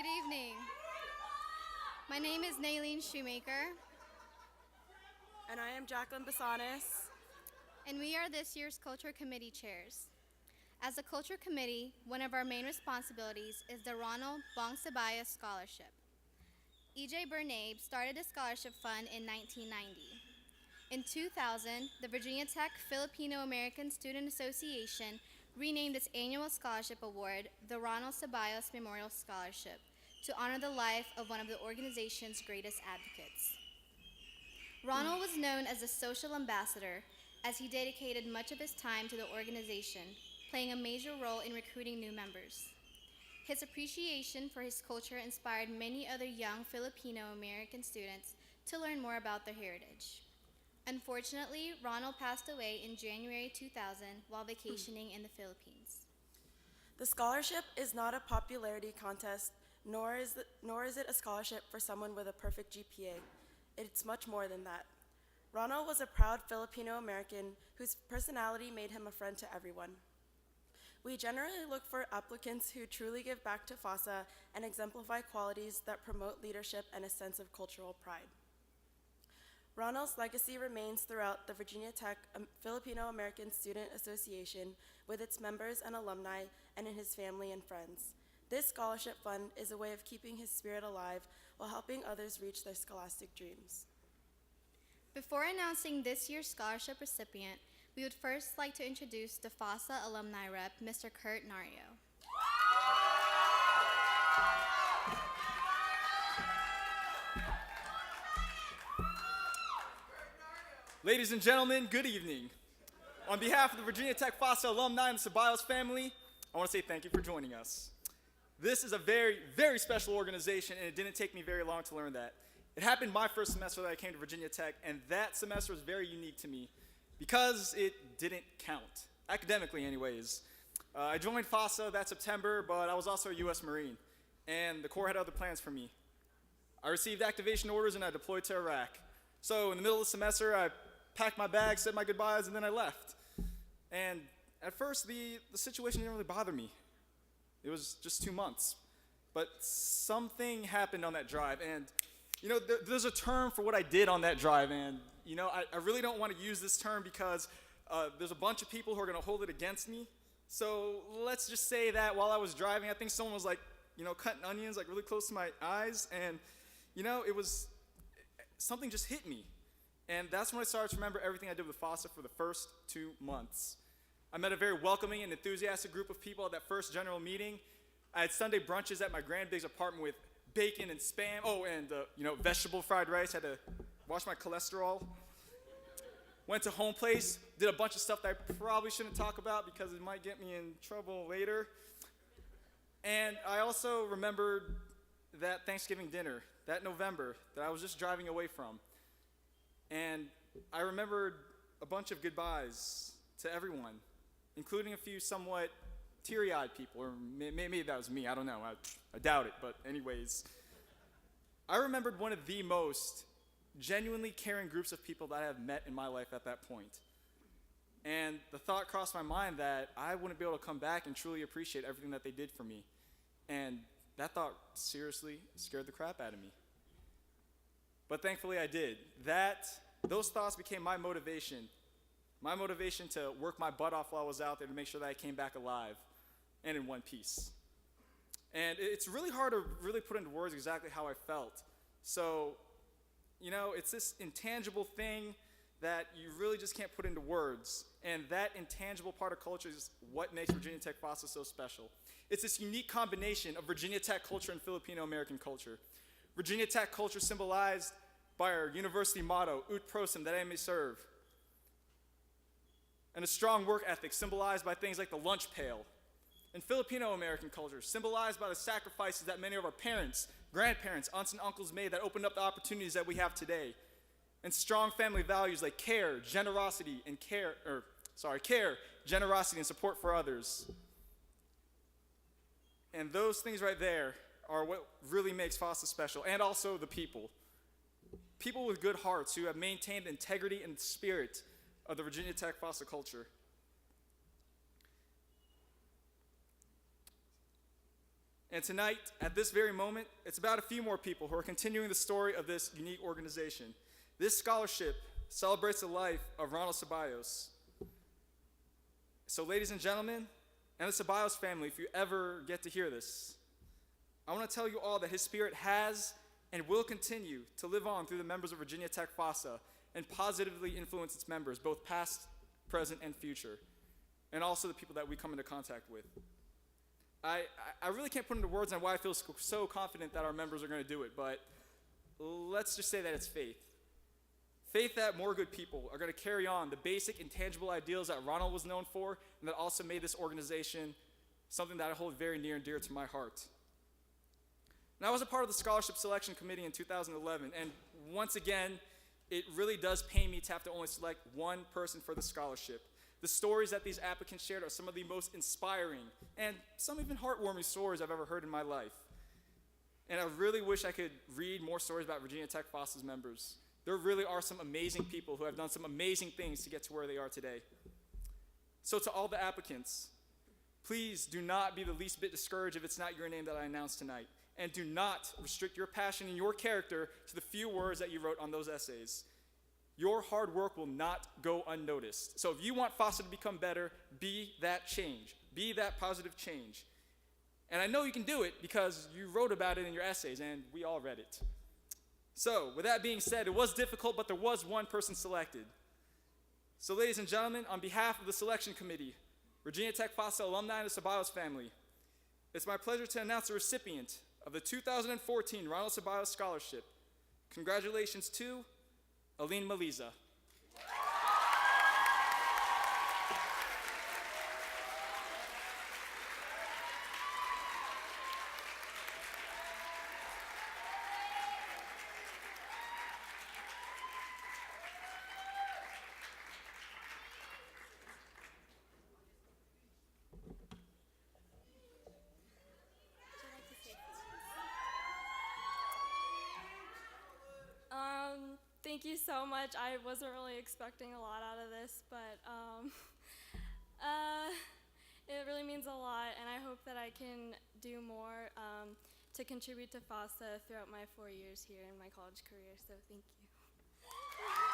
Good evening. My name is Naylene Shoemaker, And I am Jacqueline Basanis. and we are this year's Culture Committee chairs. As a Culture Committee, one of our main responsibilities is the Ronald Bong Scholarship. E.J. Bernabe started the scholarship fund in 1990. In 2000, the Virginia Tech Filipino American Student Association renamed its annual scholarship award the Ronald Ceballos Memorial Scholarship to honor the life of one of the organization's greatest advocates. Ronald was known as a social ambassador as he dedicated much of his time to the organization, playing a major role in recruiting new members. His appreciation for his culture inspired many other young Filipino American students to learn more about their heritage. Unfortunately, Ronald passed away in January 2000 while vacationing in the Philippines. The scholarship is not a popularity contest, nor is it a scholarship for someone with a perfect GPA. It's much more than that. Ronald was a proud Filipino American whose personality made him a friend to everyone. We generally look for applicants who truly give back to FASA and exemplify qualities that promote leadership and a sense of cultural pride. Ronald's legacy remains throughout the Virginia Tech Filipino American Student Association with its members and alumni and in his family and friends. This scholarship fund is a way of keeping his spirit alive while helping others reach their scholastic dreams. Before announcing this year's scholarship recipient, we would first like to introduce the FASA alumni rep, Mr. Kurt Nario. Ladies and gentlemen, good evening. On behalf of the Virginia Tech FASA alumni and the Ceballos family, I want to say thank you for joining us. This is a very, very special organization, and it didn't take me very long to learn that. It happened my first semester that I came to Virginia Tech, and that semester was very unique to me because it didn't count, academically anyways. I joined FASA that September, but I was also a U.S. Marine, and the Corps had other plans for me. I received activation orders and I deployed to Iraq. So in the middle of the semester, I packed my bags, said my goodbyes, and then I left. And at first, the situation didn't really bother me. It was just 2 months. But something happened on that drive, and there's a term for what I did on that drive, and I really don't want to use this term because there's a bunch of people who are going to hold it against me. So let's just say that while I was driving, I think someone was cutting onions really close to my eyes, and it was something just hit me. And that's when I started to remember everything I did with FASA for the first 2 months. I met a very welcoming and enthusiastic group of people at that first general meeting. I had Sunday brunches at my grandbig's apartment with bacon and Spam. Oh, and vegetable fried rice. Had to watch my cholesterol. Went to home place, did a bunch of stuff that I probably shouldn't talk about because it might get me in trouble later. And I also remembered that Thanksgiving dinner, that November, that I was just driving away from. And I remembered a bunch of goodbyes to everyone, including a few somewhat teary-eyed people, or maybe that was me, I don't know, I doubt it, but anyways. I remembered one of the most genuinely caring groups of people that I have met in my life at that point. And the thought crossed my mind that I wouldn't be able to come back and truly appreciate everything that they did for me. And that thought seriously scared the crap out of me. But thankfully I did. Those thoughts became my motivation to work my butt off while I was out there to make sure that I came back alive and in one piece. And it's really hard to really put into words exactly how I felt. So, it's this intangible thing that you really just can't put into words. And that intangible part of culture is what makes Virginia Tech FASA so special. It's this unique combination of Virginia Tech culture and Filipino American culture. Virginia Tech culture symbolized by our university motto, Ut Prosim, that I may serve. And a strong work ethic symbolized by things like the lunch pail. And Filipino American culture symbolized by the sacrifices that many of our parents, grandparents, aunts and uncles made that opened up the opportunities that we have today. And strong family values like care, generosity, and generosity, and support for others. And those things right there are what really makes FASA special, and also the people. People with good hearts who have maintained the integrity and spirit of the Virginia Tech FASA culture. And tonight, at this very moment, it's about a few more people who are continuing the story of this unique organization. This scholarship celebrates the life of Ronald Ceballos. So ladies and gentlemen, and the Ceballos family, if you ever get to hear this, I want to tell you all that his spirit has and will continue to live on through the members of Virginia Tech FASA and positively influence its members, both past, present, and future, and also the people that we come into contact with. I really can't put into words on why I feel so confident that our members are going to do it, but let's just say that it's faith. Faith that more good people are going to carry on the basic intangible ideals that Ronald was known for and that also made this organization something that I hold very near and dear to my heart. And I was a part of the scholarship selection committee in 2011, and once again, it really does pain me to have to only select one person for the scholarship. The stories that these applicants shared are some of the most inspiring and some even heartwarming stories I've ever heard in my life. And I really wish I could read more stories about Virginia Tech FASA's members. There really are some amazing people who have done some amazing things to get to where they are today. So to all the applicants, please do not be the least bit discouraged if it's not your name that I announced tonight. And do not restrict your passion and your character to the few words that you wrote on those essays. Your hard work will not go unnoticed. So if you want FASA to become better, be that change. Be that positive change. And I know you can do it because you wrote about it in your essays, and we all read it. So with that being said, it was difficult, but there was one person selected. So ladies and gentlemen, on behalf of the selection committee, Virginia Tech FASA alumni and the Ceballos family, it's my pleasure to announce the recipient of the 2014 Ronald Ceballos Scholarship. Congratulations to Aline Maliza. Thank you so much. I wasn't really expecting a lot out of this, but it really means a lot, and I hope that I can do more to contribute to FASA throughout my 4 years here in my college career, so thank you.